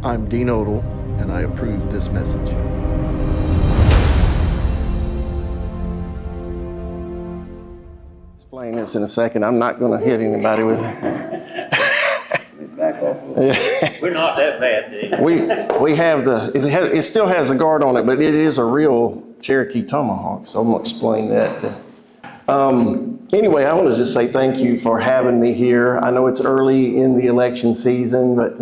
I'm Dean Odell, and I approve this message. Explain this in a second. I'm not going to hit anybody with it. Back off. We're not that bad, dude. We have it still has a guard on it, but it is a real Cherokee Tomahawk, so I'm going to explain that. Anyway, I want to just say thank you for having me here. I know it's early in the election season, but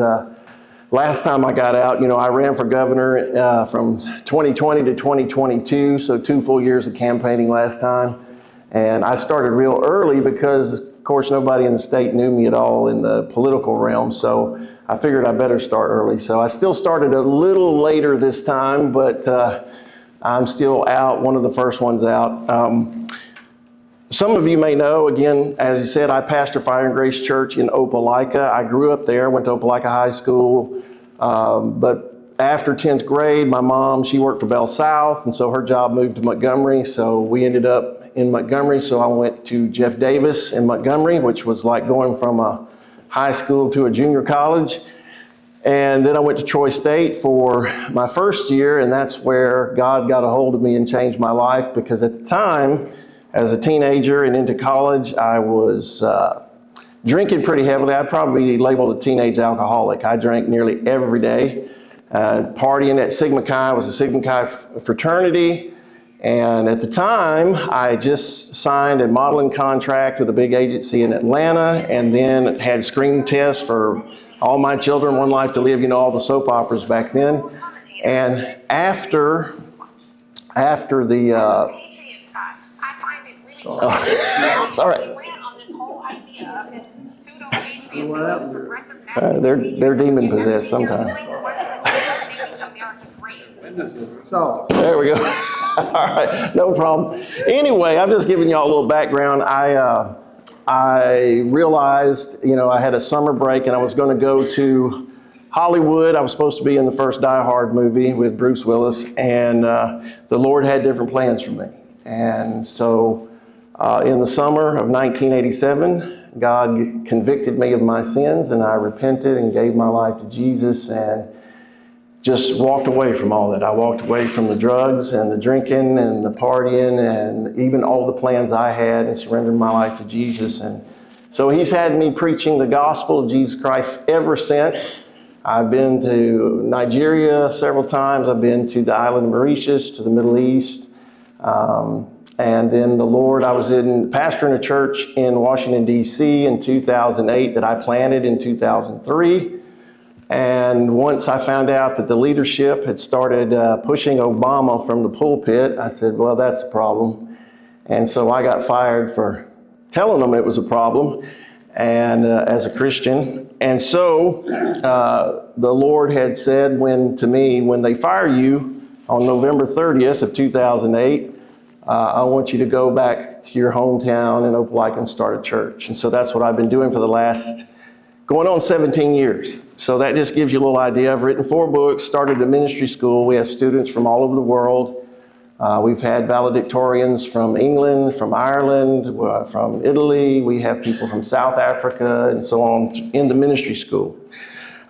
last time I got out, I ran for governor from 2020 to 2022, so 2 full years of campaigning last time. And I started real early because, of course, nobody in the state knew me at all in the political realm, so I figured I better start early. So I still started a little later this time, but I'm still out, one of the first ones out. Some of you may know, again, as you said, I pastor Fire and Grace Church in Opelika. I grew up there, went to Opelika High School, but after 10th grade, my mom, she worked for Bell South, and so her job moved to Montgomery, so we ended up in Montgomery, so I went to Jeff Davis in Montgomery, which was like going from a high school to a junior college. And then I went to Troy State for my first year, and that's where God got a hold of me and changed my life, because at the time, as a teenager and into college, I was drinking pretty heavily. I'd probably be labeled a teenage alcoholic. I drank nearly every day. Partying at Sigma Chi, was a Sigma Chi fraternity. And at the time, I just signed a modeling contract with a big agency in Atlanta, and then had screen tests for All My Children, One Life to Live, all the soap operas back then. And after the... sorry. They're demon possessed sometimes. There we go. All right, no problem. Anyway, I'm just giving y'all a little background. I realized, I had a summer break and I was going to go to Hollywood. I was supposed to be in the first Die Hard movie with Bruce Willis, and the Lord had different plans for me. And so in the summer of 1987, God convicted me of my sins, and I repented and gave my life to Jesus, and just walked away from all that. I walked away from the drugs and the drinking and the partying and even all the plans I had, and surrendered my life to Jesus. And so He's had me preaching the gospel of Jesus Christ ever since. I've been to Nigeria several times. I've been to the island of Mauritius, to the Middle East. And then the Lord, I was pastoring a church in Washington, D.C. in 2008 that I planted in 2003. And once I found out that the leadership had started pushing Obama from the pulpit, I said, well, that's a problem. And so I got fired for telling them it was a problem, and as a Christian. And so the Lord had said to me, when they fire you on November 30th of 2008, I want you to go back to your hometown in Opelika and start a church. And so that's what I've been doing for the last going on 17 years. So that just gives you a little idea. I've written 4 books, started a ministry school. We have students from all over the world. We've had valedictorians from England, from Ireland, from Italy. We have people from South Africa and so on in the ministry school.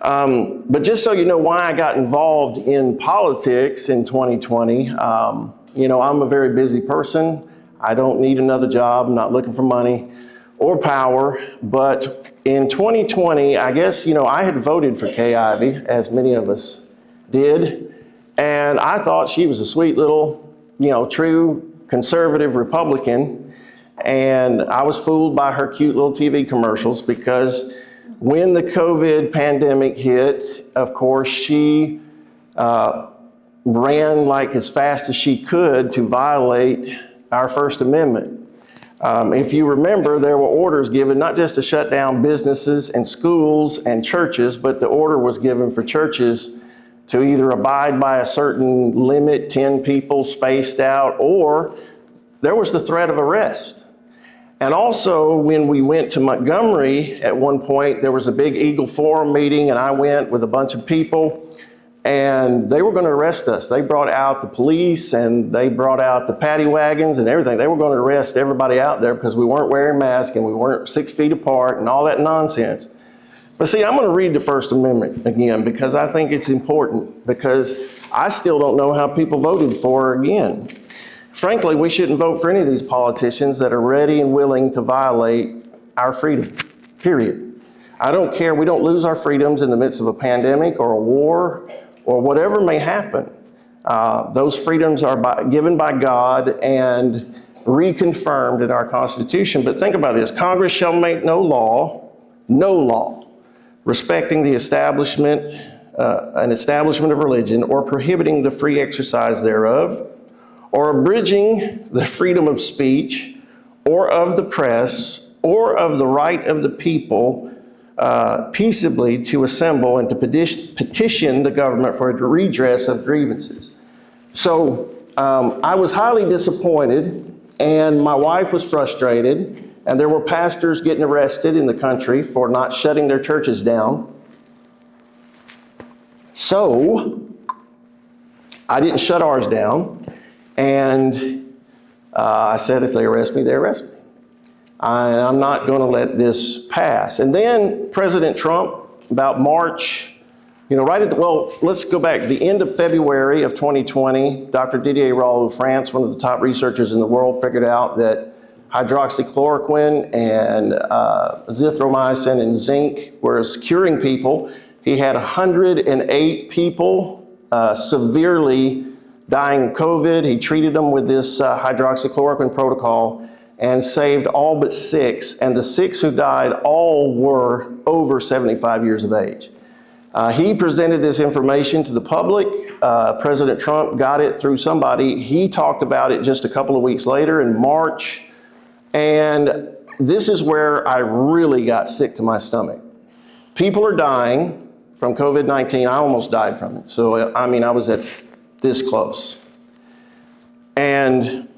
But just so you know why I got involved in politics in 2020, I'm a very busy person. I don't need another job. I'm not looking for money or power. But in 2020, I guess, I had voted for Kay Ivey, as many of us did. And I thought she was a sweet little, true conservative Republican. And I was fooled by her cute little TV commercials, because when the COVID pandemic hit, of course, she ran like as fast as she could to violate our First Amendment. If you remember, there were orders given not just to shut down businesses and schools and churches, but the order was given for churches to either abide by a certain limit, 10 people spaced out, or there was the threat of arrest. And also, when we went to Montgomery, at one point, there was a big Eagle Forum meeting, and I went with a bunch of people, and they were going to arrest us. They brought out the police, and they brought out the paddy wagons and everything. They were going to arrest everybody out there because we weren't wearing masks and we weren't 6 feet apart and all that nonsense. But see, I'm going to read the First Amendment again because I think it's important, because I still don't know how people voted for her again. Frankly, we shouldn't vote for any of these politicians that are ready and willing to violate our freedom, period. I don't care. We don't lose our freedoms in the midst of a pandemic or a war or whatever may happen. Those freedoms are given by God and reconfirmed in our Constitution. But think about this. Congress shall make no law, respecting the establishment of religion, or prohibiting the free exercise thereof, or abridging the freedom of speech, or of the press, or of the right of the people peaceably to assemble and to petition the government for a redress of grievances. So I was highly disappointed, and my wife was frustrated, and there were pastors getting arrested in the country for not shutting their churches down. So I didn't shut ours down, and I said, if they arrest me, they arrest me. I'm not going to let this pass. And then President Trump, about March, let's go back. The end of February of 2020, Dr. Didier Raoult-France, one of the top researchers in the world, figured out that hydroxychloroquine and azithromycin and zinc was curing people. He had 108 people severely dying of COVID. He treated them with this hydroxychloroquine protocol and saved all but 6. And the 6 who died all were over 75 years of age. He presented this information to the public. President Trump got it through somebody. He talked about it just a couple of weeks later in March. And this is where I really got sick to my stomach. People are dying from COVID-19. I almost died from it. So, I was at this close. And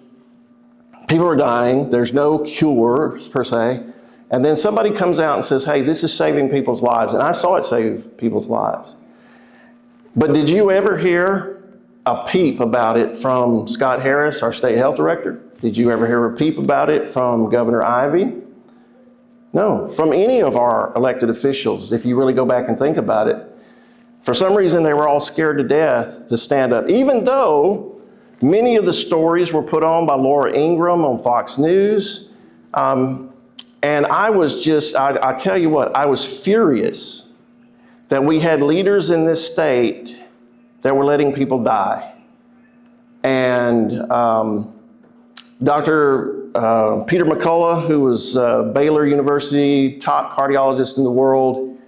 people are dying. There's no cure, per se. And then somebody comes out and says, hey, this is saving people's lives. And I saw it save people's lives. But did you ever hear a peep about it from Scott Harris, our state health director? Did you ever hear a peep about it from Governor Ivey? No, from any of our elected officials, if you really go back and think about it. For some reason, they were all scared to death to stand up, even though many of the stories were put on by Laura Ingraham on Fox News. And I was I tell you what, I was furious that we had leaders in this state that were letting people die. And Dr. Peter McCullough, who was Baylor University, top cardiologist in the world,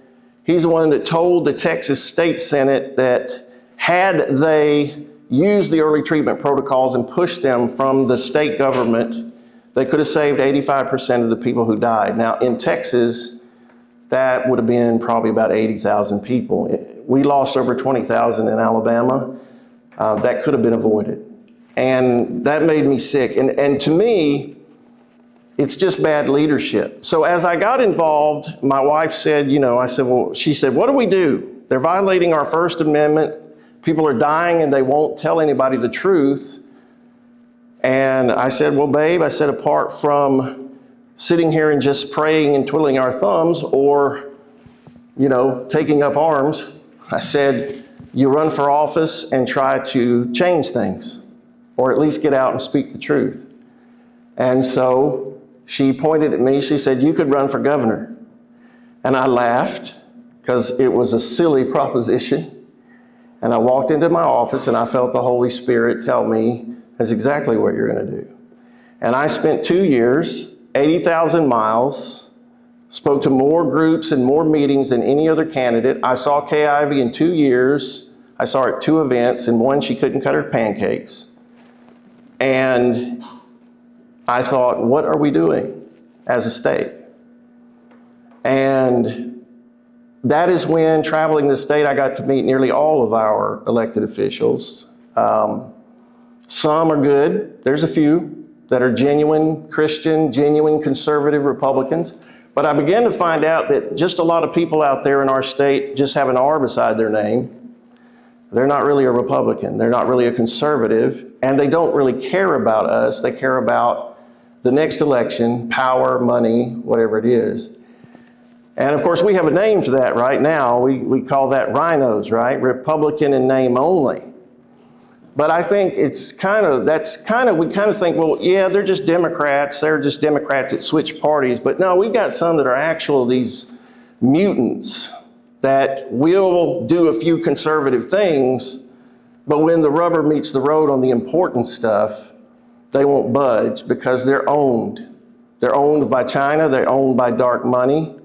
he's the one that told the Texas State Senate that had they used the early treatment protocols and pushed them from the state government, they could have saved 85% of the people who died. Now, in Texas, that would have been probably about 80,000 people. We lost over 20,000 in Alabama. That could have been avoided. And that made me sick. And to me, it's just bad leadership. So as I got involved, my wife said, she said, what do we do? They're violating our First Amendment. People are dying and they won't tell anybody the truth. And I said, well, babe, apart from sitting here and just praying and twiddling our thumbs or, taking up arms, I said, you run for office and try to change things, or at least get out and speak the truth. And so she pointed at me, she said, you could run for governor. And I laughed because it was a silly proposition. And I walked into my office and I felt the Holy Spirit tell me, that's exactly what you're going to do. And I spent 2 years, 80,000 miles, spoke to more groups and more meetings than any other candidate. I saw Kay Ivey in 2 years. I saw her at 2 events. In one, she couldn't cut her pancakes. And I thought, what are we doing as a state? And that is when, traveling the state, I got to meet nearly all of our elected officials. Some are good. There's a few that are genuine Christian, genuine conservative Republicans. But I began to find out that just a lot of people out there in our state just have an R beside their name. They're not really a Republican. They're not really a conservative. And they don't really care about us. They care about the next election, power, money, whatever it is. And of course, we have a name for that right now. We call that rhinos, right? Republican in name only. But I think we kind of think, well, yeah, they're just Democrats. They're just Democrats that switch parties. But no, we've got some that are these mutants that will do a few conservative things, but when the rubber meets the road on the important stuff, they won't budge because they're owned. They're owned by China. They're owned by dark money.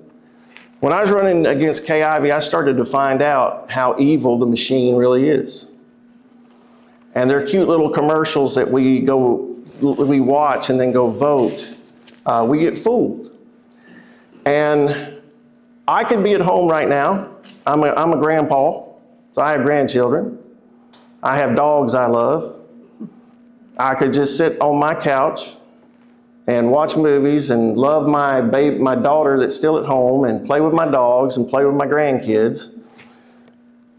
When I was running against Kay Ivey, I started to find out how evil the machine really is. And they're cute little commercials that we watch and then go vote. We get fooled. And I could be at home right now. I'm a grandpa, so I have grandchildren. I have dogs I love. I could just sit on my couch and watch movies and love my daughter that's still at home and play with my dogs and play with my grandkids.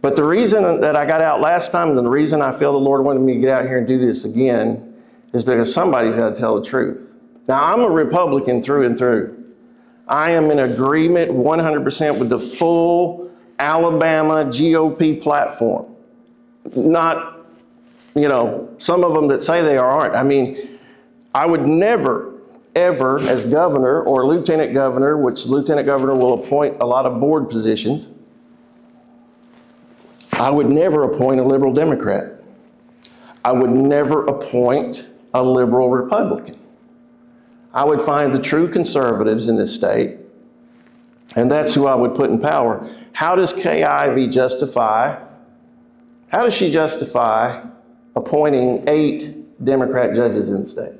But the reason that I got out last time and the reason I feel the Lord wanted me to get out here and do this again is because somebody's got to tell the truth. Now, I'm a Republican through and through. I am in agreement 100% with the full Alabama GOP platform. Not, some of them that say they aren't. I mean, I would never, ever, as governor or lieutenant governor, which lieutenant governor will appoint a lot of board positions, I would never appoint a liberal Democrat. I would never appoint a liberal Republican. I would find the true conservatives in this state, and that's who I would put in power. How does Kay Ivey justify appointing 8 Democrat judges in the state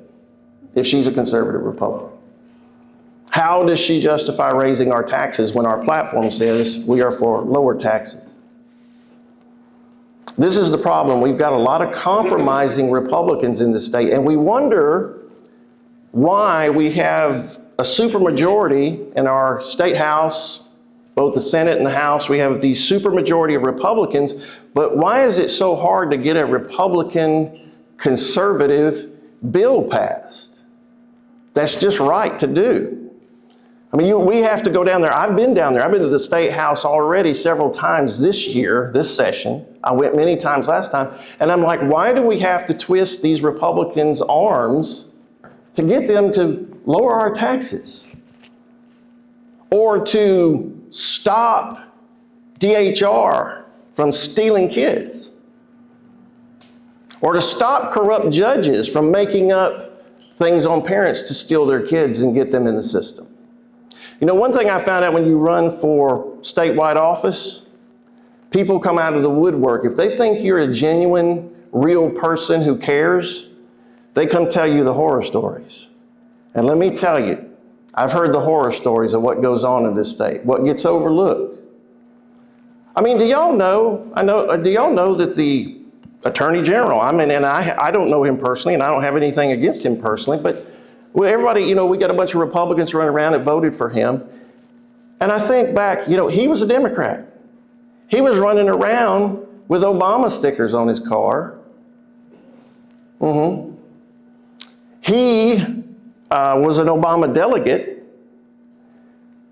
if she's a conservative Republican? How does she justify raising our taxes when our platform says we are for lower taxes? This is the problem. We've got a lot of compromising Republicans in the state, and we wonder why we have a supermajority in our state house, both the Senate and the House. We have the supermajority of Republicans, but why is it so hard to get a Republican conservative bill passed? That's just right to do. I mean, we have to go down there. I've been down there. I've been to the State House already several times this year, this session. I went many times last time. And I'm like, why do we have to twist these Republicans' arms to get them to lower our taxes? Or to stop DHR from stealing kids? Or to stop corrupt judges from making up things on parents to steal their kids and get them in the system? One thing I found out when you run for statewide office, people come out of the woodwork. If they think you're a genuine, real person who cares, they come tell you the horror stories. And let me tell you, I've heard the horror stories of what goes on in this state, what gets overlooked. I mean, do y'all know that the Attorney General, I don't know him personally, and I don't have anything against him personally, but everybody, we got a bunch of Republicans running around that voted for him. And I think back, he was a Democrat. He was running around with Obama stickers on his car. He was an Obama delegate,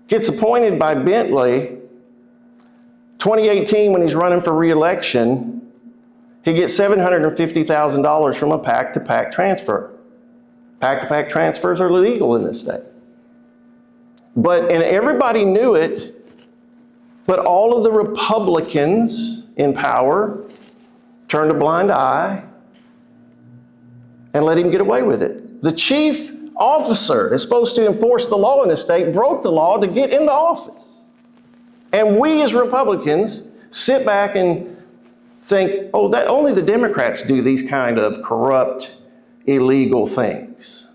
gets appointed by Bentley. 2018, when he's running for re-election, he gets $750,000 from a PAC-to-PAC transfer. PAC-to-PAC transfers are illegal in this state. And everybody knew it, but all of the Republicans in power turned a blind eye and let him get away with it. The chief officer is supposed to enforce the law in this state, broke the law to get in the office. And we as Republicans sit back and think, that only the Democrats do these kind of corrupt, illegal things.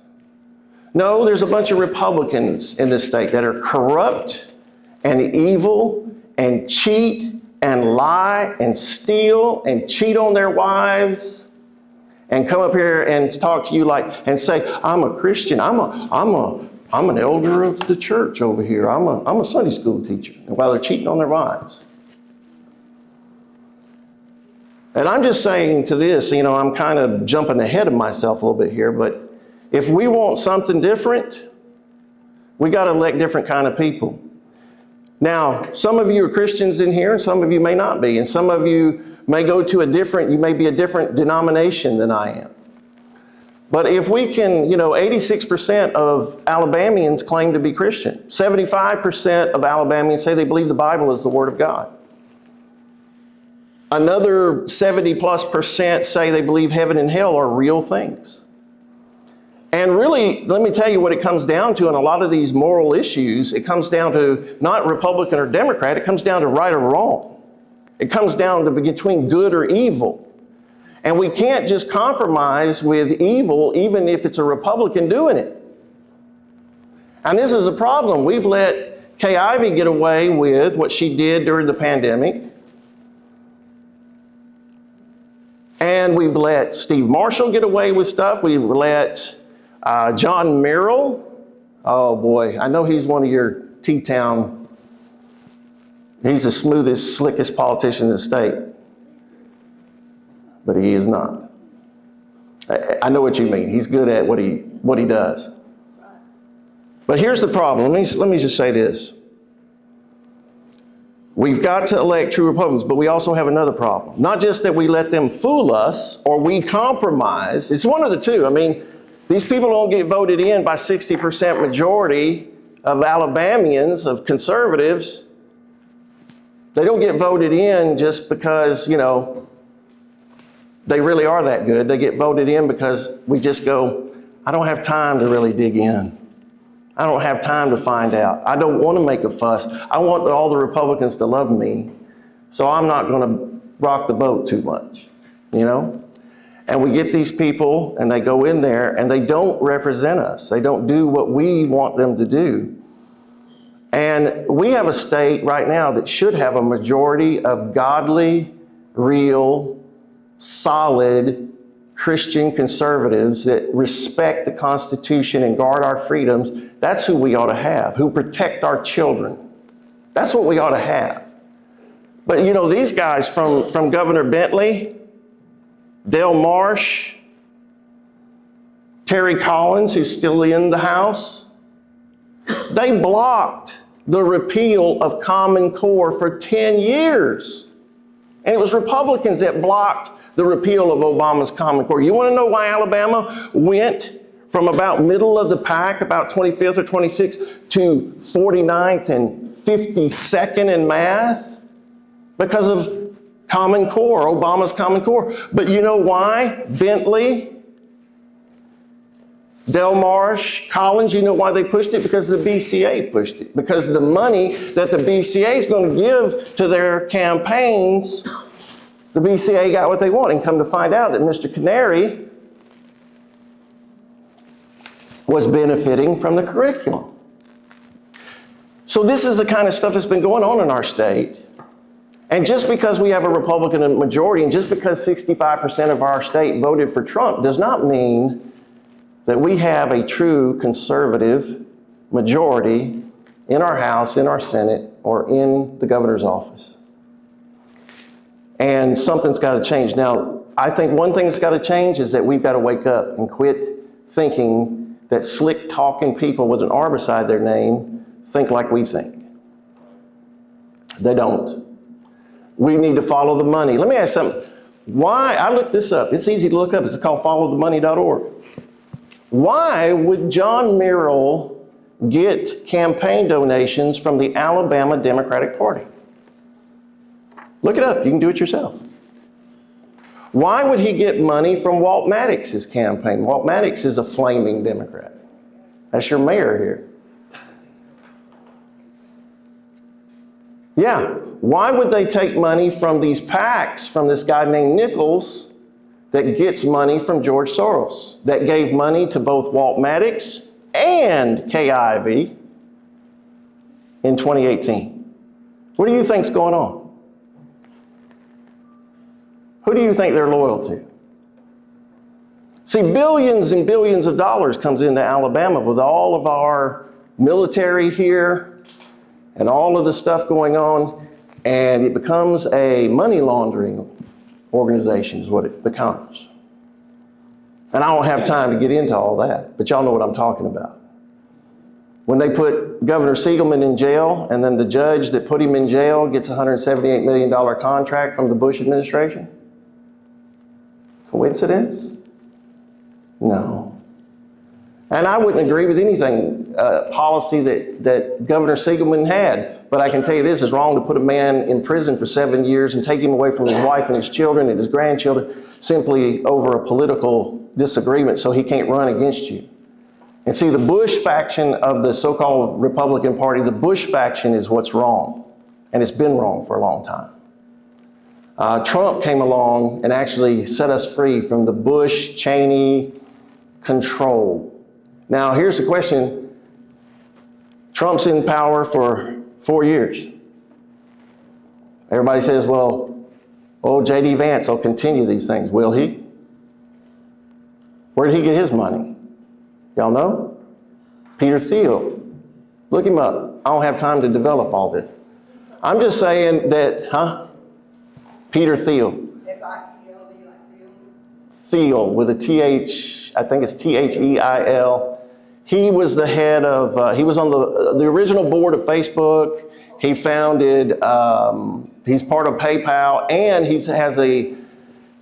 No, there's a bunch of Republicans in this state that are corrupt and evil and cheat and lie and steal and cheat on their wives and come up here and talk to you and say, I'm a Christian. I'm an elder of the church over here. I'm a Sunday school teacher. And while they're cheating on their wives. And I'm just saying to this, I'm kind of jumping ahead of myself a little bit here, but if we want something different, we got to elect different kind of people. Now, some of you are Christians in here, and some of you may not be, and some of you may go to you may be a different denomination than I am. But if we can, 86% of Alabamians claim to be Christian. 75% of Alabamians say they believe the Bible is the Word of God. Another 70+% say they believe heaven and hell are real things. And really, let me tell you what it comes down to in a lot of these moral issues. It comes down to not Republican or Democrat. It comes down to right or wrong. It comes down to between good or evil. And we can't just compromise with evil, even if it's a Republican doing it. And this is a problem. We've let Kay Ivey get away with what she did during the pandemic. And we've let Steve Marshall get away with stuff. We've let John Merrill. Oh boy, I know he's one of your T-Town. He's the smoothest, slickest politician in the state. But he is not. I know what you mean. He's good at what he does. But here's the problem. Let me just say this. We've got to elect true Republicans, but we also have another problem. Not just that we let them fool us or we compromise. It's one of the two. I mean, these people don't get voted in by 60% majority of Alabamians, of conservatives. They don't get voted in just because, they really are that good. They get voted in because we just go, I don't have time to really dig in. I don't have time to find out. I don't want to make a fuss. I want all the Republicans to love me, so I'm not going to rock the boat too much, And we get these people, and they go in there, and they don't represent us. They don't do what we want them to do. And we have a state right now that should have a majority of godly, real, solid Christian conservatives that respect the Constitution and guard our freedoms. That's who we ought to have, who protect our children. That's what we ought to have. But these guys from Governor Bentley, Dale Marsh, Terry Collins, who's still in the House, they blocked the repeal of Common Core for 10 years. And it was Republicans that blocked the repeal of Obama's Common Core. You want to know why Alabama went from about middle of the pack, about 25th or 26th, to 49th and 52nd in math? Because of Common Core, Obama's Common Core. But you know why? Bentley, Del Marsh, Collins, you know why they pushed it? Because the BCA pushed it. Because the money that the BCA is going to give to their campaigns, the BCA got what they want. And come to find out that Mr. Canary was benefiting from the curriculum. So this is the kind of stuff that's been going on in our state. And just because we have a Republican majority, and just because 65% of our state voted for Trump, does not mean that we have a true conservative majority in our House, in our Senate, or in the governor's office. And something's got to change. Now, I think one thing that's got to change is that we've got to wake up and quit thinking that slick talking people with an R beside their name think like we think. They don't. We need to follow the money. Let me ask you something. Why? I looked this up. It's easy to look up. It's called followthemoney.org. Why would John Merrill get campaign donations from the Alabama Democratic Party? Look it up. You can do it yourself. Why would he get money from Walt Maddox's campaign? Walt Maddox is a flaming Democrat. That's your mayor here. Yeah. Why would they take money from these PACs, from this guy named Nichols, that gets money from George Soros, that gave money to both Walt Maddox and Kay Ivey in 2018? What do you think's going on? Who do you think they're loyal to? See, billions and billions of dollars comes into Alabama with all of our military here and all of the stuff going on, and it becomes a money laundering organization is what it becomes. And I don't have time to get into all that, but y'all know what I'm talking about. When they put Governor Siegelman in jail, and then the judge that put him in jail gets a $178 million contract from the Bush administration? Coincidence? No. And I wouldn't agree with anything, policy that Governor Siegelman had. But I can tell you this, it's wrong to put a man in prison for 7 years and take him away from his wife and his children and his grandchildren simply over a political disagreement so he can't run against you. And see, the Bush faction of the so-called Republican Party, the Bush faction is what's wrong. And it's been wrong for a long time. Trump came along and actually set us free from the Bush-Cheney control. Now, here's the question. Trump's in power for 4 years. Everybody says, well, J.D. Vance will continue these things. Will he? Where did he get his money? Y'all know? Peter Thiel. Look him up. I don't have time to develop all this. I'm just saying that, Peter Thiel. F-I-E-L-D, like Thiel? Thiel, with a T-H, I think it's T-H-E-I-L. He was the head of, he was on the original board of Facebook. He founded, he's part of PayPal, and he has a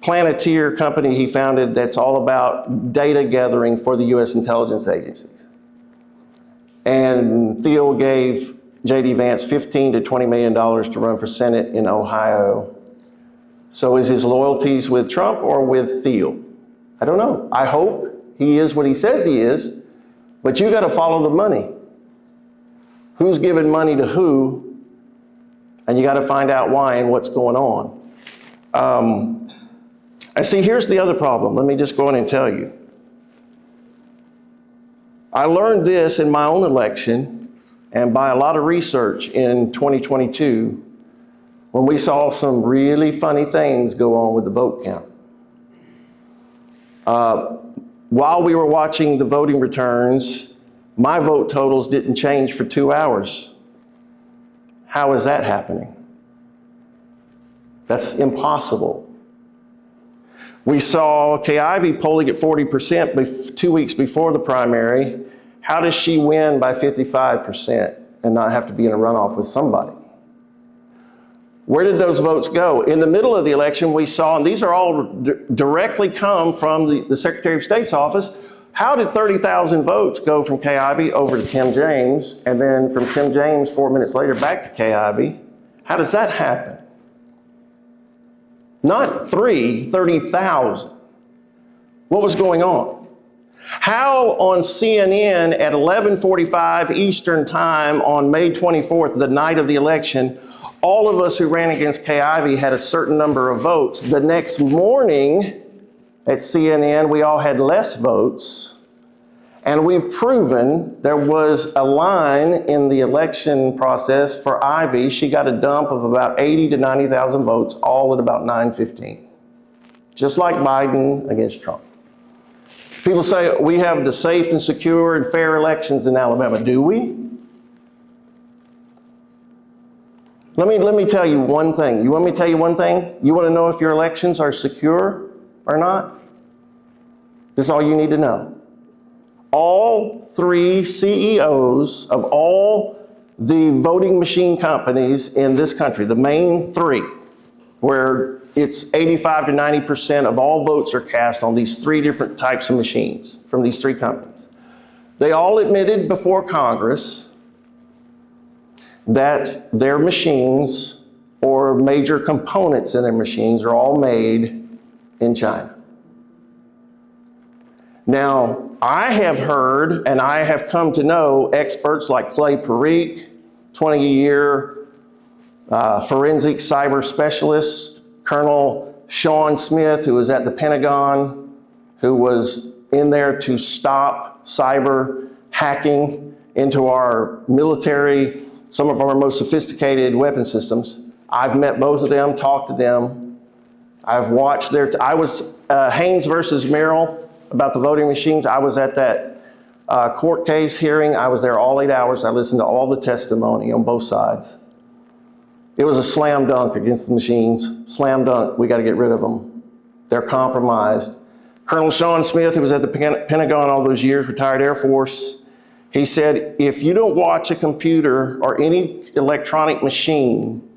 Planeteer company he founded that's all about data gathering for the U.S. intelligence agencies. And Thiel gave J.D. Vance $15 to $20 million to run for Senate in Ohio. So is his loyalties with Trump or with Thiel? I don't know. I hope he is what he says he is. But you got to follow the money. Who's giving money to who? And you got to find out why and what's going on. And see, here's the other problem. Let me just go in and tell you. I learned this in my own election and by a lot of research in 2022 when we saw some really funny things go on with the vote count. While we were watching the voting returns, my vote totals didn't change for 2 hours. How is that happening? That's impossible. We saw Kay Ivey polling at 40% 2 weeks before the primary. How does she win by 55% and not have to be in a runoff with somebody? Where did those votes go? In the middle of the election, we saw, and these are all directly come from the Secretary of State's office, how did 30,000 votes go from Kay Ivey over to Tim James, and then from Tim James 4 minutes later back to Kay Ivey? How does that happen? Not 30,000. What was going on? How on CNN at 11:45 Eastern Time on May 24th, the night of the election, all of us who ran against Kay Ivey had a certain number of votes. The next morning at CNN, we all had less votes. And we've proven there was a line in the election process for Ivey. She got a dump of about 80 to 90,000 votes, all at about 9:15. Just like Biden against Trump. People say we have the safe and secure and fair elections in Alabama. Do we? Let me tell you one thing. You want me to tell you one thing? You want to know if your elections are secure or not? This is all you need to know. All 3 CEOs of all the voting machine companies in this country, the main 3, where it's 85 to 90% of all votes are cast on these 3 different types of machines from these 3 companies. They all admitted before Congress that their machines or major components in their machines are all made in China. Now, I have heard and I have come to know experts like Clay Parikh, 20-year forensic cyber specialist, Colonel Sean Smith, who was at the Pentagon, who was in there to stop cyber hacking into our military, some of our most sophisticated weapon systems. I've met both of them, talked to them. I've watched I was Haynes versus Merrill about the voting machines. I was at that court case hearing. I was there all 8 hours. I listened to all the testimony on both sides. It was a slam dunk against the machines. Slam dunk, we got to get rid of them. They're compromised. Colonel Sean Smith, who was at the Pentagon all those years, retired Air Force, He said, if you don't watch a computer or any electronic machine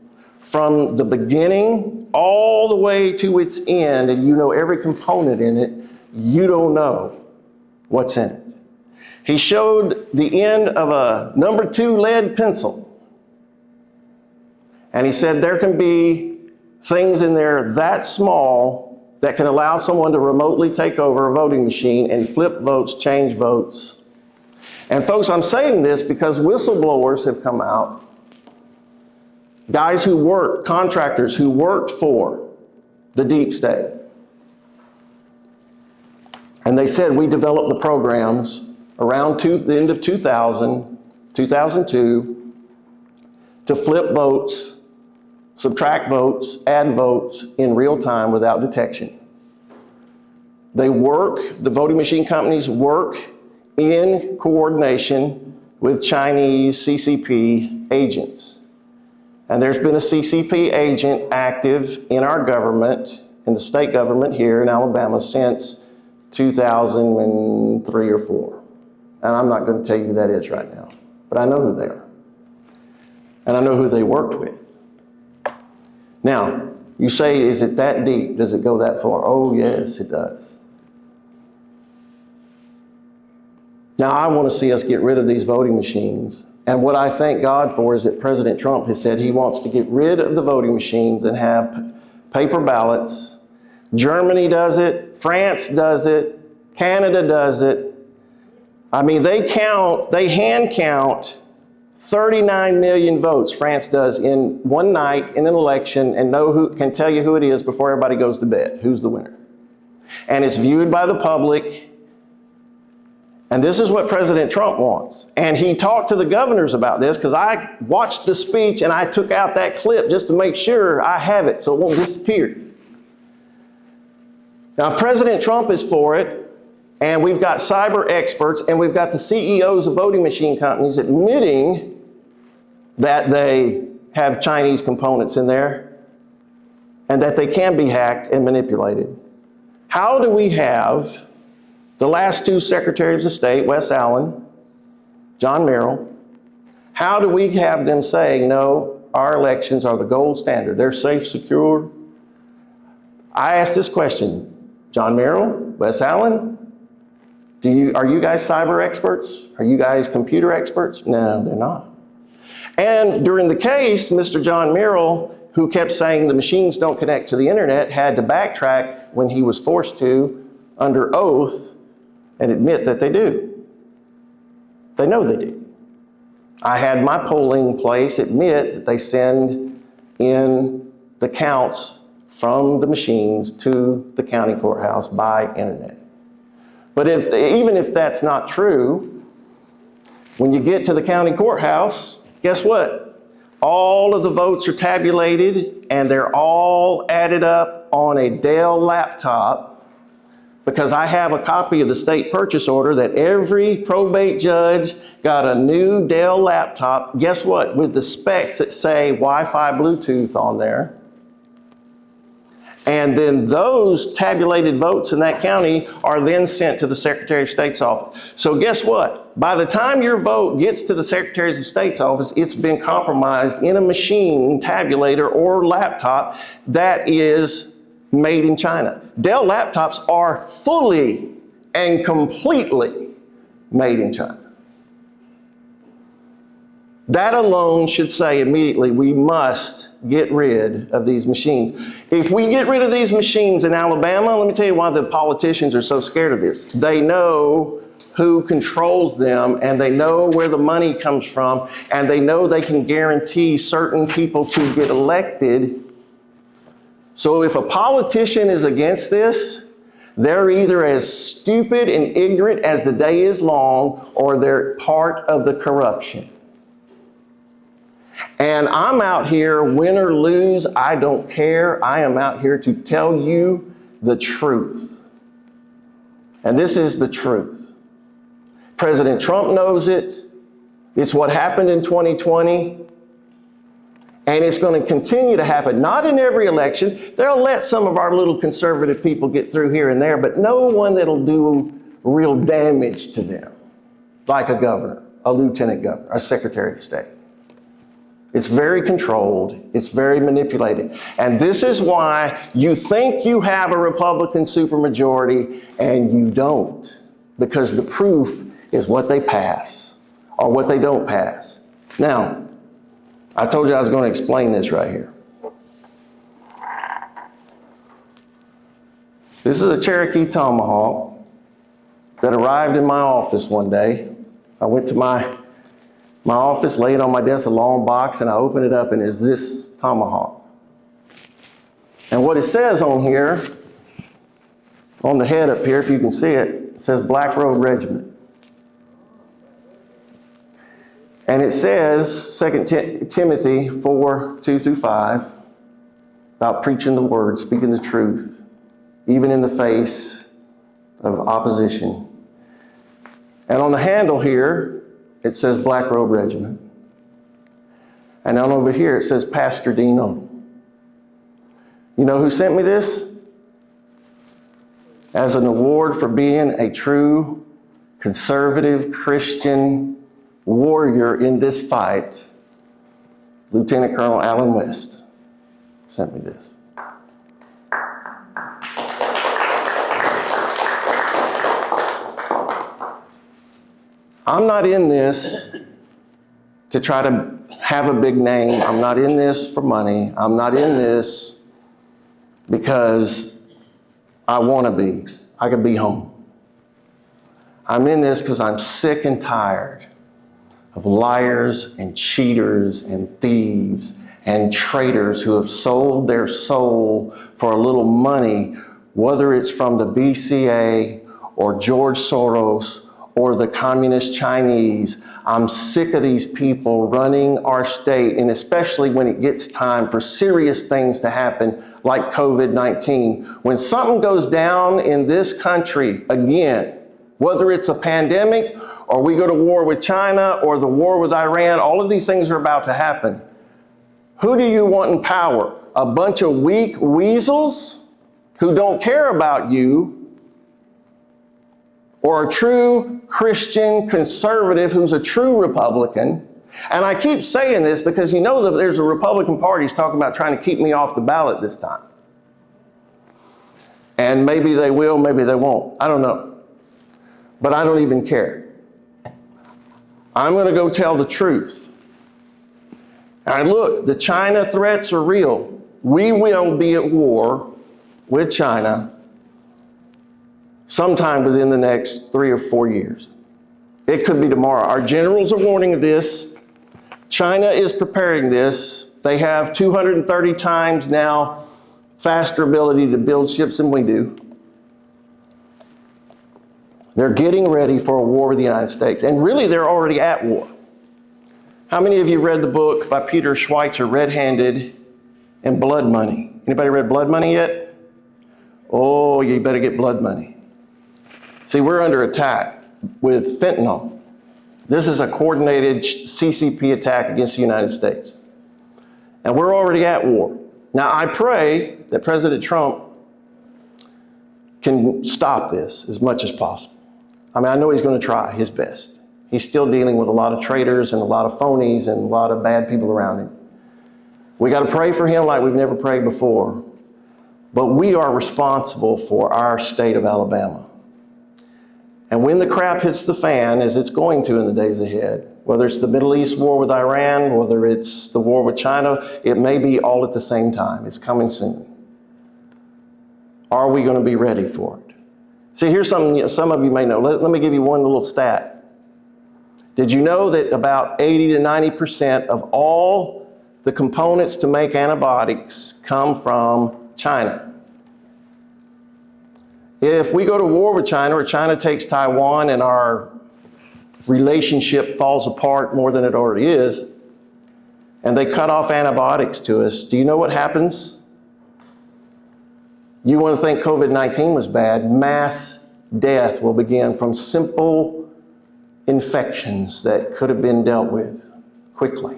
from the beginning all the way to its end, and you know every component in it, you don't know what's in it. He showed the end of a number 2 lead pencil. And he said there can be things in there that small that can allow someone to remotely take over a voting machine and flip votes, change votes. And folks, I'm saying this because whistleblowers have come out, guys who worked, contractors who worked for the deep state. And they said we developed the programs around the end of 2000, 2002, to flip votes, subtract votes, add votes in real time without detection. They work, the voting machine companies work in coordination with Chinese CCP agents. And there's been a CCP agent active in our government, in the state government here in Alabama since 2003 or 4. And I'm not going to tell you who that is right now, but I know who they are. And I know who they worked with. Now, you say, is it that deep? Does it go that far? Oh, yes, it does. Now, I want to see us get rid of these voting machines. And what I thank God for is that President Trump has said he wants to get rid of the voting machines and have paper ballots. Germany does it. France does it. Canada does it. I mean, they hand count 39 million votes, France does, in one night in an election, and can tell you who it is before everybody goes to bed, who's the winner. And it's viewed by the public. And this is what President Trump wants. And he talked to the governors about this because I watched the speech and I took out that clip just to make sure I have it so it won't disappear. Now, if President Trump is for it, and we've got cyber experts, and we've got the CEOs of voting machine companies admitting that they have Chinese components in there and that they can be hacked and manipulated. How do we have the last 2 secretaries of state, Wes Allen, John Merrill, how do we have them saying, no, our elections are the gold standard, they're safe, secure? I asked this question, John Merrill, Wes Allen, are you guys cyber experts? Are you guys computer experts? No, they're not. And during the case, Mr. John Merrill, who kept saying the machines don't connect to the internet, had to backtrack when he was forced to under oath and admit that they do. They know they do. I had my polling place admit that they send in the counts from the machines to the county courthouse by internet. But even if that's not true, when you get to the county courthouse, guess what? All of the votes are tabulated and they're all added up on a Dell laptop, because I have a copy of the state purchase order that every probate judge got a new Dell laptop. Guess what? With the specs that say Wi-Fi, Bluetooth on there. And then those tabulated votes in that county are then sent to the Secretary of State's office. So guess what? By the time your vote gets to the Secretary of State's office, it's been compromised in a machine, tabulator, or laptop that is made in China. Dell laptops are fully and completely made in China. That alone should say immediately we must get rid of these machines. If we get rid of these machines in Alabama, let me tell you why the politicians are so scared of this. They know who controls them, and they know where the money comes from, and they know they can guarantee certain people to get elected. So if a politician is against this, they're either as stupid and ignorant as the day is long, or they're part of the corruption. And I'm out here, win or lose, I don't care. I am out here to tell you the truth. And this is the truth. President Trump knows it. It's what happened in 2020. And it's going to continue to happen, not in every election. They'll let some of our little conservative people get through here and there, but no one that'll do real damage to them, like a governor. a lieutenant governor, a secretary of state. It's very controlled. It's very manipulated. And this is why you think you have a Republican supermajority and you don't, because the proof is what they pass or what they don't pass. Now, I told you I was going to explain this right here. This is a Cherokee Tomahawk that arrived in my office one day. I went to my office, laid on my desk, a long box, and I opened it up, and there's this tomahawk. And what it says on here, on the head up here, if you can see it, it says Black Road Regiment. And it says, 2 Timothy 4, 2-5, about preaching the word, speaking the truth, even in the face of opposition. And on the handle here, it says Black Robe Regiment. And down over here, it says Pastor Dean Odom. You know who sent me this? As an award for being a true conservative Christian warrior in this fight, Lieutenant Colonel Alan West sent me this. I'm not in this to try to have a big name. I'm not in this for money. I'm not in this because I want to be. I could be home. I'm in this because I'm sick and tired of liars and cheaters and thieves and traitors who have sold their soul for a little money, whether it's from the BCA or George Soros or the communist Chinese. I'm sick of these people running our state, and especially when it gets time for serious things to happen like COVID-19. When something goes down in this country again, whether it's a pandemic or we go to war with China or the war with Iran, all of these things are about to happen. Who do you want in power? A bunch of weak weasels who don't care about you, or a true Christian conservative who's a true Republican? And I keep saying this because you know that there's a Republican Party who's talking about trying to keep me off the ballot this time. And maybe they will, maybe they won't. I don't know. But I don't even care. I'm going to go tell the truth. And look, the China threats are real. We will be at war with China sometime within the next 3 or 4 years. It could be tomorrow. Our generals are warning of this. China is preparing this. They have 230 times now faster ability to build ships than we do. They're getting ready for a war with the United States. And really, they're already at war. How many of you have read the book by Peter Schweitzer, Red Handed and Blood Money? Anybody read Blood Money yet? Oh, you better get Blood Money. See, we're under attack with fentanyl. This is a coordinated CCP attack against the United States. And we're already at war. Now, I pray that President Trump can stop this as much as possible. I mean, I know he's going to try his best. He's still dealing with a lot of traitors and a lot of phonies and a lot of bad people around him. We got to pray for him like we've never prayed before. But we are responsible for our state of Alabama. And when the crap hits the fan, as it's going to in the days ahead, whether it's the Middle East war with Iran, whether it's the war with China, it may be all at the same time. It's coming soon. Are we going to be ready for it? See, here's something some of you may know. Let me give you one little stat. Did you know that about 80 to 90% of all the components to make antibiotics come from China? If we go to war with China, or China takes Taiwan and our relationship falls apart more than it already is, and they cut off antibiotics to us, do you know what happens? You want to think COVID-19 was bad. Mass death will begin from simple infections that could have been dealt with quickly.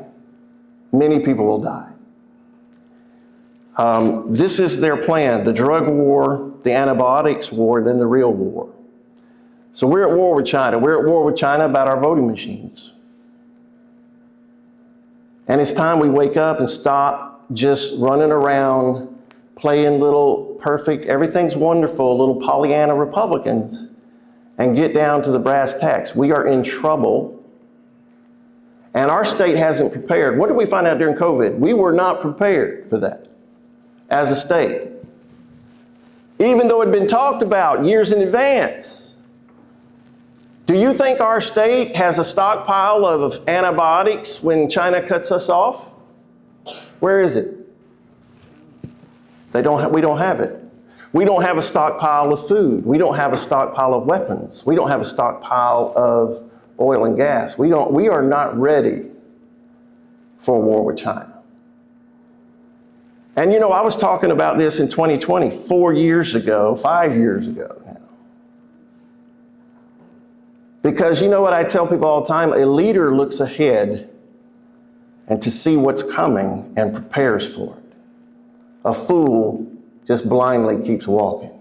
Many people will die. This is their plan, the drug war, the antibiotics war, and then the real war. So we're at war with China. We're at war with China about our voting machines. And it's time we wake up and stop just running around playing little perfect, everything's wonderful, little Pollyanna Republicans, and get down to the brass tacks. We are in trouble, and our state hasn't prepared. What did we find out during COVID? We were not prepared for that as a state, even though it had been talked about years in advance. Do you think our state has a stockpile of antibiotics when China cuts us off? Where is it? We don't have it. We don't have a stockpile of food. We don't have a stockpile of weapons. We don't have a stockpile of oil and gas. We are not ready for a war with China. And you know, I was talking about this in 2020, 5 years ago now. Because you know what I tell people all the time? A leader looks ahead and to see what's coming and prepares for it. A fool just blindly keeps walking.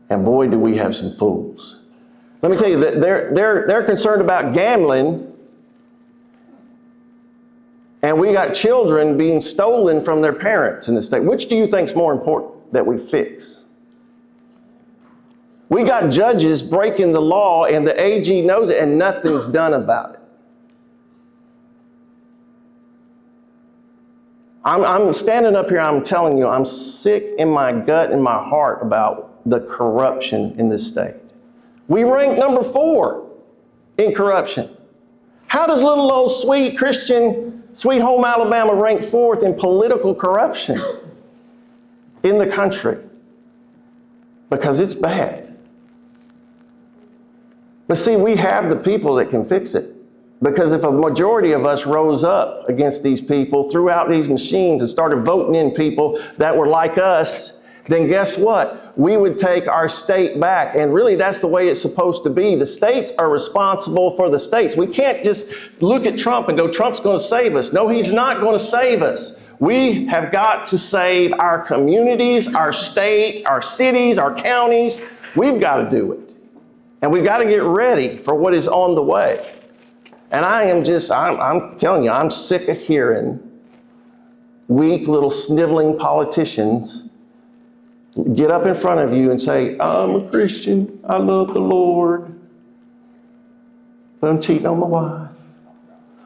And boy, do we have some fools. Let me tell you that they're concerned about gambling, and we got children being stolen from their parents in the state. Which do you think is more important that we fix? We got judges breaking the law, and the AG knows it, and nothing's done about it. I'm standing up here, I'm telling you, I'm sick in my gut and my heart about the corruption in this state. We rank number 4 in corruption. How does little old sweet Christian, Sweet Home Alabama rank 4th in political corruption in the country? Because it's bad. But see, we have the people that can fix it. Because if a majority of us rose up against these people, threw out these machines and started voting in people that were like us, then guess what? We would take our state back. And really, that's the way it's supposed to be. The states are responsible for the states. We can't just look at Trump and go, Trump's going to save us. No, he's not going to save us. We have got to save our communities, our state, our cities, our counties. We've got to do it. And we've got to get ready for what is on the way. And I'm telling you, I'm sick of hearing weak little sniveling politicians get up in front of you and say, I'm a Christian, I love the Lord, but I'm cheating on my wife.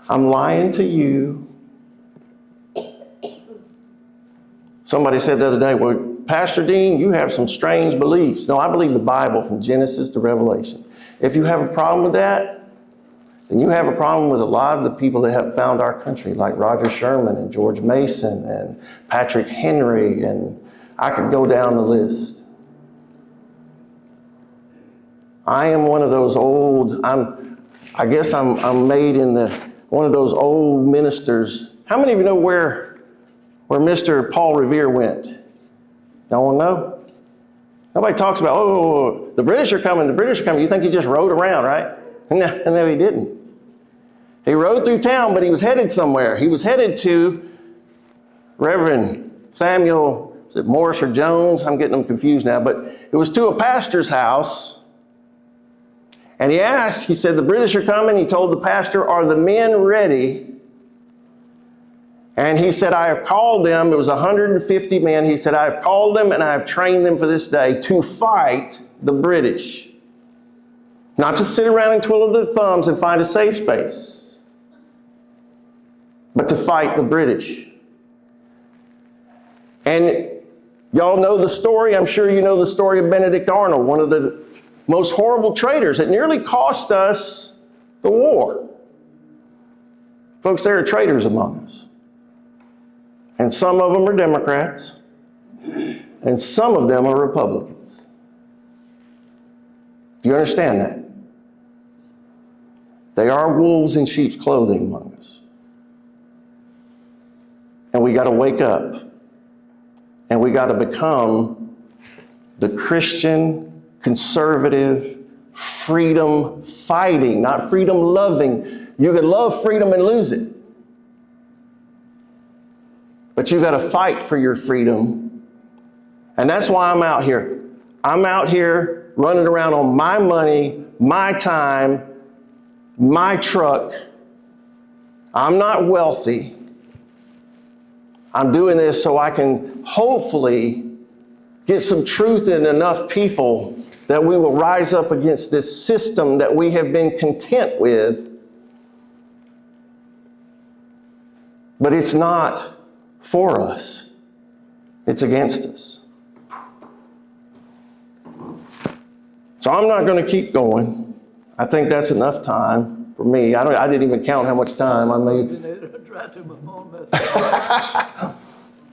I'm lying to you. Somebody said the other day, well, Pastor Dean, you have some strange beliefs. No, I believe the Bible from Genesis to Revelation. If you have a problem with that, then you have a problem with a lot of the people that have found our country, like Roger Sherman and George Mason and Patrick Henry, and I could go down the list. I am one of those old, I guess I'm made in one of those old ministers. How many of you know where Mr. Paul Revere went? No one know? Nobody talks about, oh, the British are coming, You think he just rode around, right? No, he didn't. He rode through town, but he was headed somewhere. He was headed to Reverend Samuel, is it Morris or Jones? I'm getting them confused now, but it was to a pastor's house. And he said, the British are coming. He told the pastor, are the men ready? And he said, I have called them. It was 150 men. He said, I have called them and I have trained them for this day to fight the British. Not to sit around and twiddle their thumbs and find a safe space, but to fight the British. And y'all know the story. I'm sure you know the story of Benedict Arnold, one of the most horrible traitors. It nearly cost us the war. Folks, there are traitors among us. And some of them are Democrats, and some of them are Republicans. Do you understand that? They are wolves in sheep's clothing among us. And we got to wake up. And we got to become the Christian, conservative, freedom fighting, not freedom loving. You can love freedom and lose it. But you got to fight for your freedom. And that's why I'm out here. I'm out here running around on my money, my time, my truck, I'm not wealthy. I'm doing this so I can hopefully get some truth in enough people that we will rise up against this system that we have been content with. But it's not for us. It's against us. So I'm not going to keep going. I think that's enough time for me. I didn't even count how much time I made.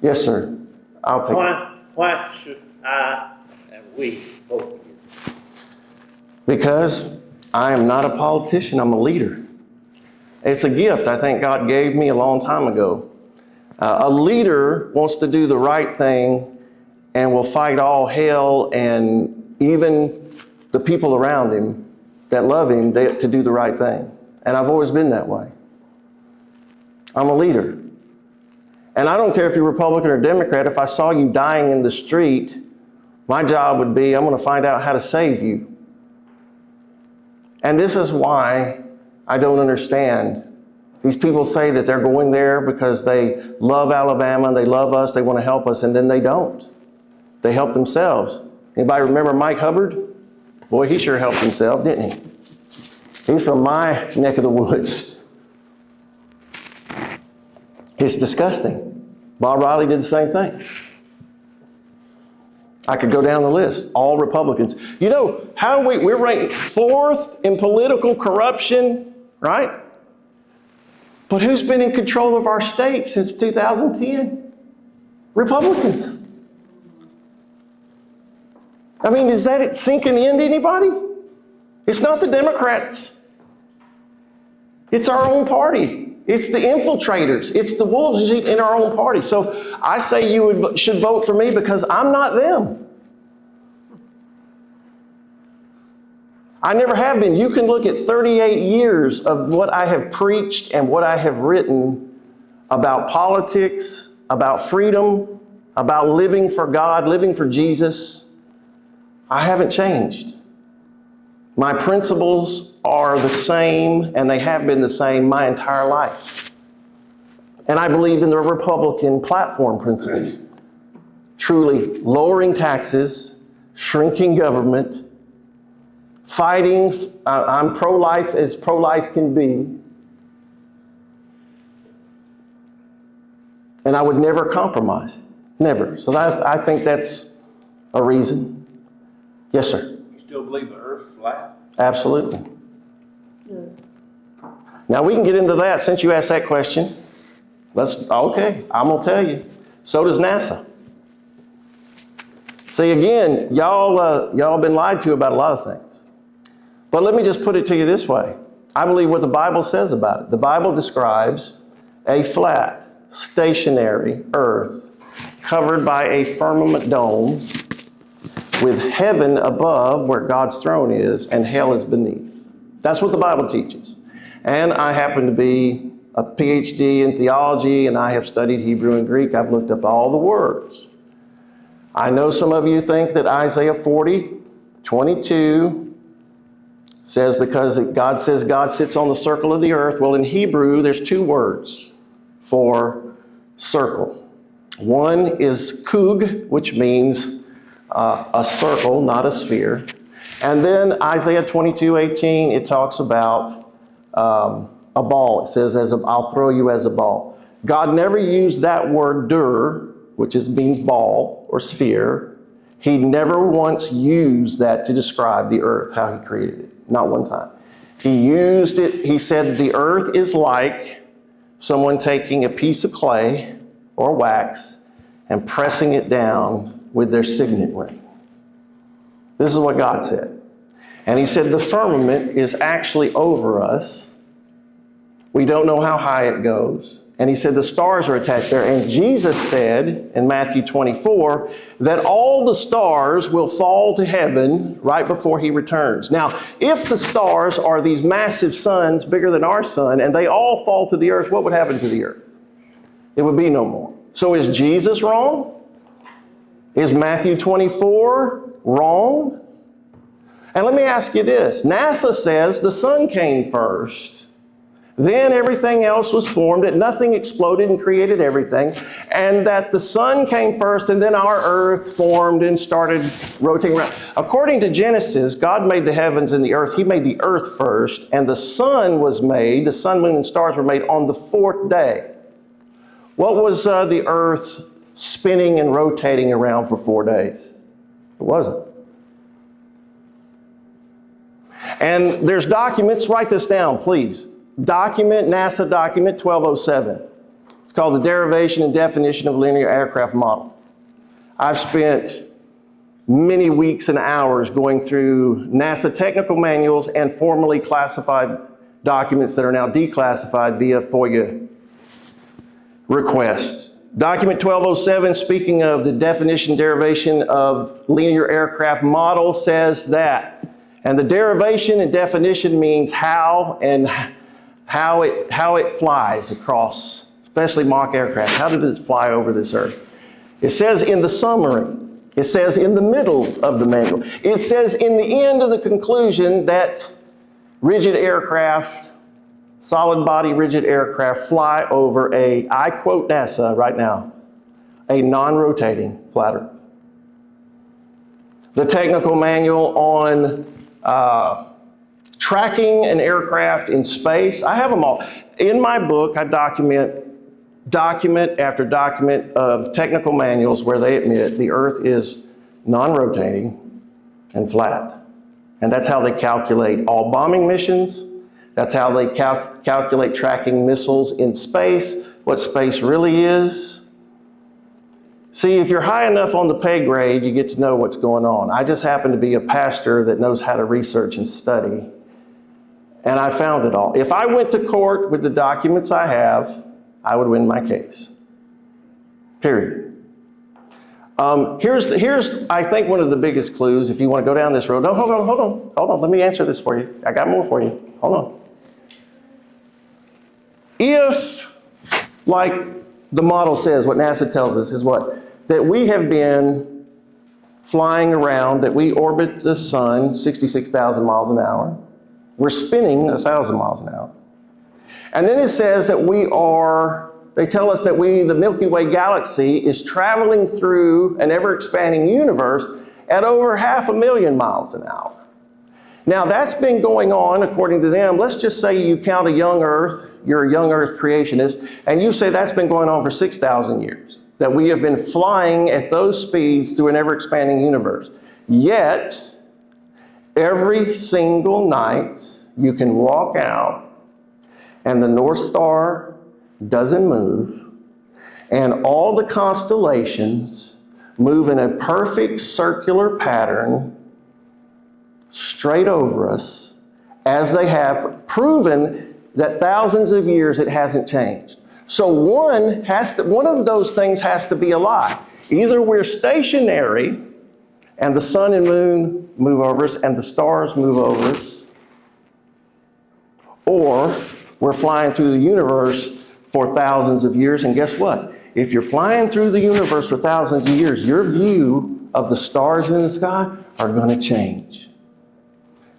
Yes, sir. I'll take it. Why should I and we vote for you? Because I am not a politician, I'm a leader. It's a gift I think God gave me a long time ago. A leader wants to do the right thing and will fight all hell and even the people around him that love him to do the right thing. And I've always been that way. I'm a leader. And I don't care if you're Republican or Democrat, if I saw you dying in the street, my job would be, I'm going to find out how to save you. And this is why I don't understand. These people say that they're going there because they love Alabama, they love us, they want to help us, and then they don't. They help themselves. Anybody remember Mike Hubbard? Boy, he sure helped himself, didn't he? He's from my neck of the woods. It's disgusting. Bob Riley did the same thing. I could go down the list, all Republicans. You know how we're ranked 4th in political corruption, right? But who's been in control of our state since 2010? Republicans. I mean, is that it sinking into anybody? It's not the Democrats. It's our own party. It's the infiltrators. It's the wolves in our own party. So I say you should vote for me because I'm not them. I never have been. You can look at 38 years of what I have preached and what I have written about politics, about freedom, about living for God, living for Jesus. I haven't changed. My principles are the same, and they have been the same my entire life. And I believe in the Republican platform principles. Truly lowering taxes, shrinking government, fighting, I'm pro-life as pro-life can be. And I would never compromise it. Never. So I think that's a reason. Yes, sir. You still believe the earth's flat? Absolutely. Now we can get into that since you asked that question. Okay, I'm gonna tell you. So does NASA. See, again, y'all been lied to about a lot of things. But let me just put it to you this way. I believe what the Bible says about it. The Bible describes a flat, stationary earth covered by a firmament dome with heaven above where God's throne is and hell is beneath. That's what the Bible teaches. And I happen to be a PhD in theology, and I have studied Hebrew and Greek. I've looked up all the words. I know some of you think that Isaiah 40:22 says because God says God sits on the circle of the earth. Well, in Hebrew, there's 2 words for circle. One is kug, which means a circle, not a sphere. And then Isaiah 22:18, it talks about a ball. It says, I'll throw you as a ball. God never used that word dur, which means ball or sphere. He never once used that to describe the earth, how he created it. Not one time. He used it, he said the earth is like someone taking a piece of clay or wax and pressing it down with their signet ring. This is what God said. And he said the firmament is actually over us. We don't know how high it goes. And he said the stars are attached there. And Jesus said in Matthew 24 that all the stars will fall to heaven right before he returns. Now, if the stars are these massive suns bigger than our sun and they all fall to the earth, what would happen to the earth? It would be no more. So is Jesus wrong? Is Matthew 24 wrong? And let me ask you this. NASA says the sun came first. Then everything else was formed, that nothing exploded and created everything, and that the sun came first, and then our earth formed and started rotating around. According to Genesis, God made the heavens and the earth. He made the earth first, and the sun was made, the sun, moon, and stars were made on the fourth day. What was the earth spinning and rotating around for 4 days? It wasn't. And there's documents, write this down, please. NASA document 1207. It's called the Derivation and Definition of Linear Aircraft Model. I've spent many weeks and hours going through NASA technical manuals and formally classified documents that are now declassified via FOIA requests. Document 1207, speaking of the definition derivation of linear aircraft model, says that, and the derivation and definition means how it flies across, especially mock aircraft. How did it fly over this earth? It says in the summary, it says in the middle of the manual, it says in the end of the conclusion that rigid aircraft, solid body rigid aircraft fly over I quote NASA right now, a non-rotating flat earth. The technical manual on tracking an aircraft in space, I have them all. In my book, I document after document of technical manuals where they admit the Earth is non-rotating and flat. And that's how they calculate all bombing missions. That's how they calculate tracking missiles in space, what space really is. See, if you're high enough on the pay grade, you get to know what's going on. I just happen to be a pastor that knows how to research and study. And I found it all. If I went to court with the documents I have, I would win my case. Period. Here's I think one of the biggest clues if you want to go down this road. No, hold on. Let me answer this for you. I got more for you. Hold on. If, like the model says, what NASA tells us is what? That we have been flying around, that we orbit the sun 66,000 miles an hour. We're spinning 1,000 miles an hour. And then it says that they tell us that the Milky Way galaxy is traveling through an ever-expanding universe at over 500,000 miles an hour. Now that's been going on, according to them. Let's just say you count a young Earth, you're a young Earth creationist, and you say that's been going on for 6,000 years, that we have been flying at those speeds through an ever-expanding universe. Yet, every single night, you can walk out and the North Star doesn't move, and all the constellations move in a perfect circular pattern straight over us, as they have proven that thousands of years it hasn't changed. So one of those things has to be a lie. Either we're stationary and the sun and moon move over us and the stars move over us, or we're flying through the universe for thousands of years, and guess what? If you're flying through the universe for thousands of years, your view of the stars in the sky are going to change.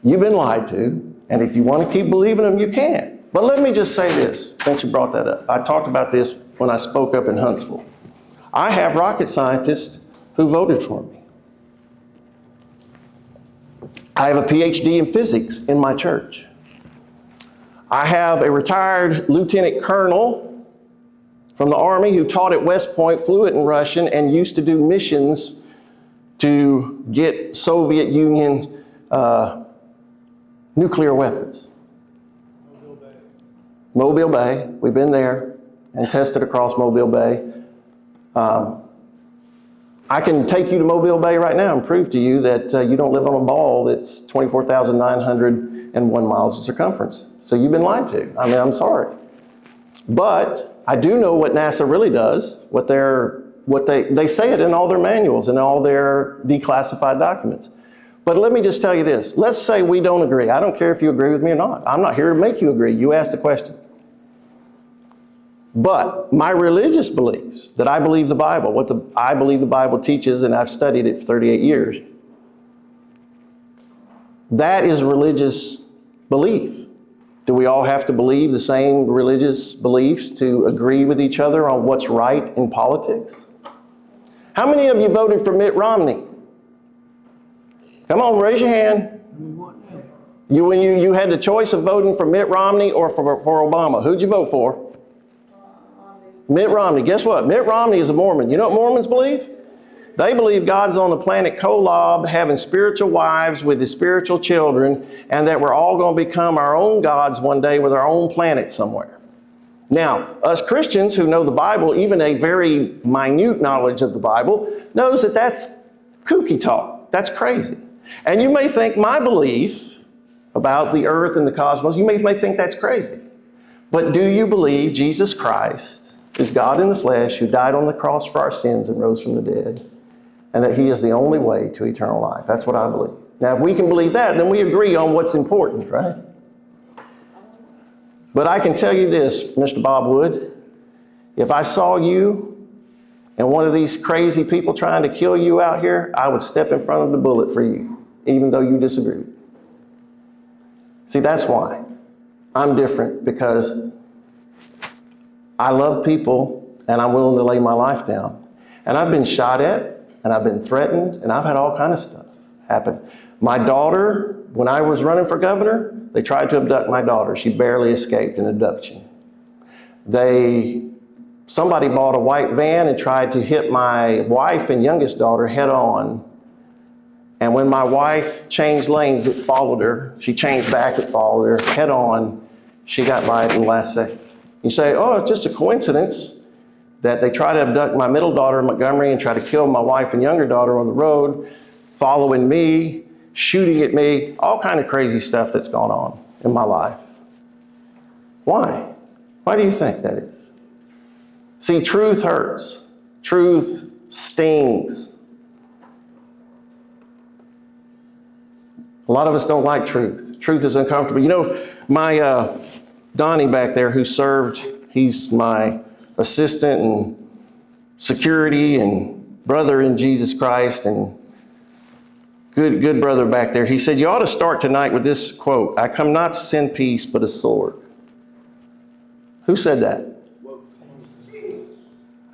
You've been lied to, and if you want to keep believing them, you can. But let me just say this, since you brought that up. I talked about this when I spoke up in Huntsville. I have rocket scientists who voted for me. I have a PhD in physics in my church. I have a retired lieutenant colonel from the Army who taught at West Point, fluent in Russian, and used to do missions to get Soviet Union nuclear weapons. Mobile Bay. We've been there and tested across Mobile Bay. I can take you to Mobile Bay right now and prove to you that you don't live on a ball that's 24,901 miles in circumference. So you've been lied to. I mean, I'm sorry. But I do know what NASA really does, they say it in all their manuals and all their declassified documents. But let me just tell you this. Let's say we don't agree. I don't care if you agree with me or not. I'm not here to make you agree. You asked the question. But my religious beliefs, that I believe the Bible, I believe the Bible teaches, and I've studied it for 38 years, that is religious belief. Do we all have to believe the same religious beliefs to agree with each other on what's right in politics? How many of you voted for Mitt Romney? Come on, raise your hand. When you had the choice of voting for Mitt Romney or for Obama, who'd you vote for? Mitt Romney. Guess what? Mitt Romney is a Mormon. You know what Mormons believe? They believe God's on the planet Kolob, having spiritual wives with his spiritual children, and that we're all going to become our own gods one day with our own planet somewhere. Now, us Christians who know the Bible, even a very minute knowledge of the Bible, knows that that's kooky talk. That's crazy. And you may think my belief about the earth and the cosmos, you may think that's crazy. But do you believe Jesus Christ is God in the flesh who died on the cross for our sins and rose from the dead, and that he is the only way to eternal life? That's what I believe. Now, if we can believe that, then we agree on what's important, right? But I can tell you this, Mr. Bob Wood, if I saw you and one of these crazy people trying to kill you out here, I would step in front of the bullet for you, even though you disagreed. See, that's why I'm different, because I love people and I'm willing to lay my life down. And I've been shot at and I've been threatened and I've had all kind of stuff happen. My daughter, when I was running for governor, they tried to abduct my daughter. She barely escaped an abduction. Somebody bought a white van and tried to hit my wife and youngest daughter head on. And when my wife changed lanes, it followed her. She changed back, it followed her head on. She got by it in the last second. You say, oh, it's just a coincidence that they try to abduct my middle daughter in Montgomery and try to kill my wife and younger daughter on the road, following me, shooting at me, all kind of crazy stuff that's gone on in my life. Why? Why do you think that is? See, truth hurts. Truth stings. A lot of us don't like truth. Truth is uncomfortable. You know, my Donnie back there who served, he's my assistant and security and brother in Jesus Christ, and good brother back there. He said, you ought to start tonight with this quote, I come not to send peace, but a sword. Who said that?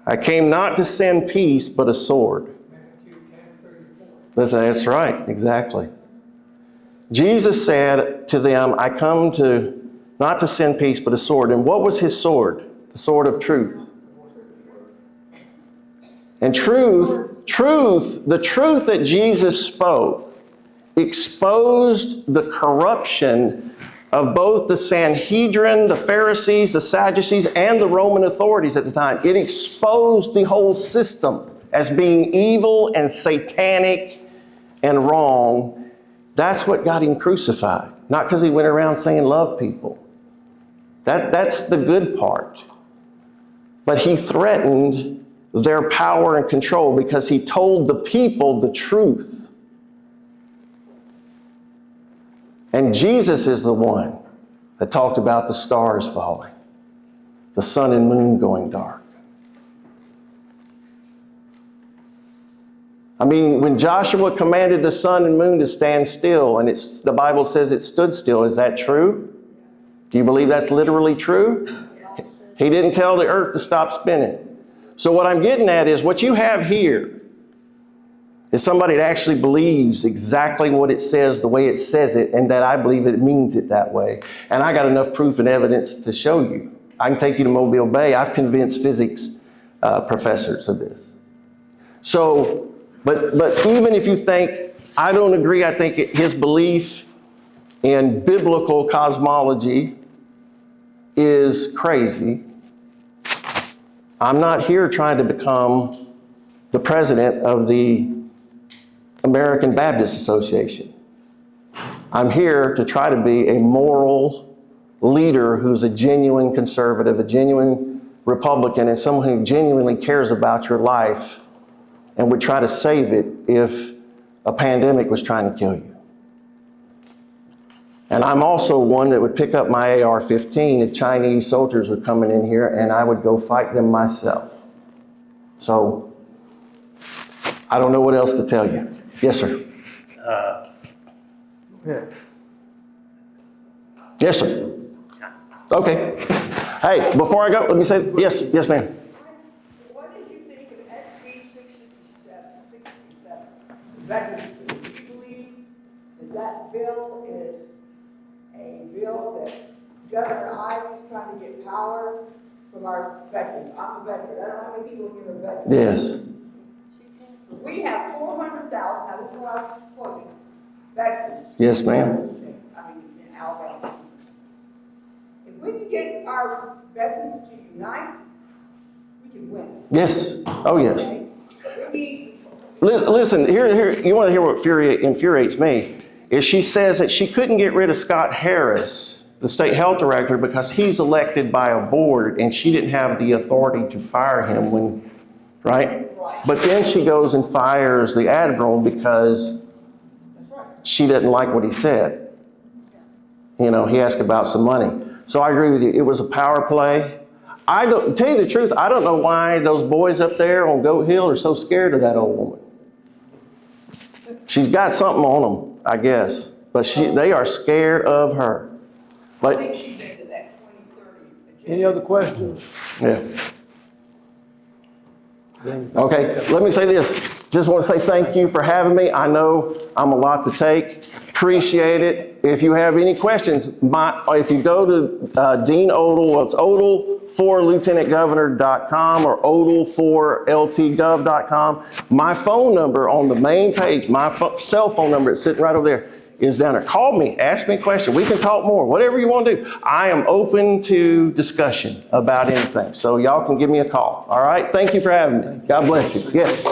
I came not to send peace, but a sword. That's right, exactly. Jesus said to them, I come not to send peace, but a sword. And what was his sword? The sword of truth. And the truth that Jesus spoke exposed the corruption of both the Sanhedrin, the Pharisees, the Sadducees, and the Roman authorities at the time. It exposed the whole system as being evil and satanic and wrong. That's what got him crucified. Not because he went around saying love people. That's the good part. But he threatened their power and control because he told the people the truth. And Jesus is the one that talked about the stars falling, the sun and moon going dark. I mean, when Joshua commanded the sun and moon to stand still, and the Bible says it stood still, is that true? Do you believe that's literally true? He didn't tell the earth to stop spinning. So what I'm getting at is what you have here is somebody that actually believes exactly what it says, the way it says it, and that I believe it means it that way. And I got enough proof and evidence to show you. I can take you to Mobile Bay. I've convinced physics professors of this. So, but even if you think, I don't agree, I think his belief in biblical cosmology is crazy. I'm not here trying to become the president of the American Baptist Association. I'm here to try to be a moral leader who's a genuine conservative, a genuine Republican, and someone who genuinely cares about your life and would try to save it if a pandemic was trying to kill you. And I'm also one that would pick up my AR-15 if Chinese soldiers were coming in here, and I would go fight them myself. So I don't know what else to tell you. Yes, sir. Yes, sir. Okay. Hey, before I go, let me say, yes, ma'am. What did you think of SB 67, Veterans Bill? Do you believe that that bill is a bill that Governor Ivey is trying to get power from our veterans? I'm a veteran. I don't know how many people here are veterans. Yes. We have 400,000, now this is what I was quoting, veterans. Yes, ma'am. I mean, in Alabama. If we can get our veterans to unite, we can win. Yes. Oh, yes. Okay? We need. Listen, here, you want to hear what infuriates me, is she says that she couldn't get rid of Scott Harris, the state health director, because he's elected by a board and she didn't have the authority to fire him right? But then she goes and fires the admiral because she didn't like what he said. You know, he asked about some money. So I agree with you. It was a power play. I don't tell you the truth. I don't know why those boys up there on Goat Hill are so scared of that old woman. She's got something on them, I guess, but they are scared of her. I think she's into that 2030 agenda. Any other questions? Yeah. Okay, let me say this. Just want to say thank you for having me. I know I'm a lot to take. Appreciate it. If you have any questions, if you go to Dean Odle, well, it's odle4lieutenantgovernor.com or odle4ltgov.com. My phone number on the main page, my cell phone number, it's sitting right over there, is down there. Call me, ask me a question. We can talk more, whatever you want to do. I am open to discussion about anything. So y'all can give me a call. All right? Thank you for having me. God bless you. Yes.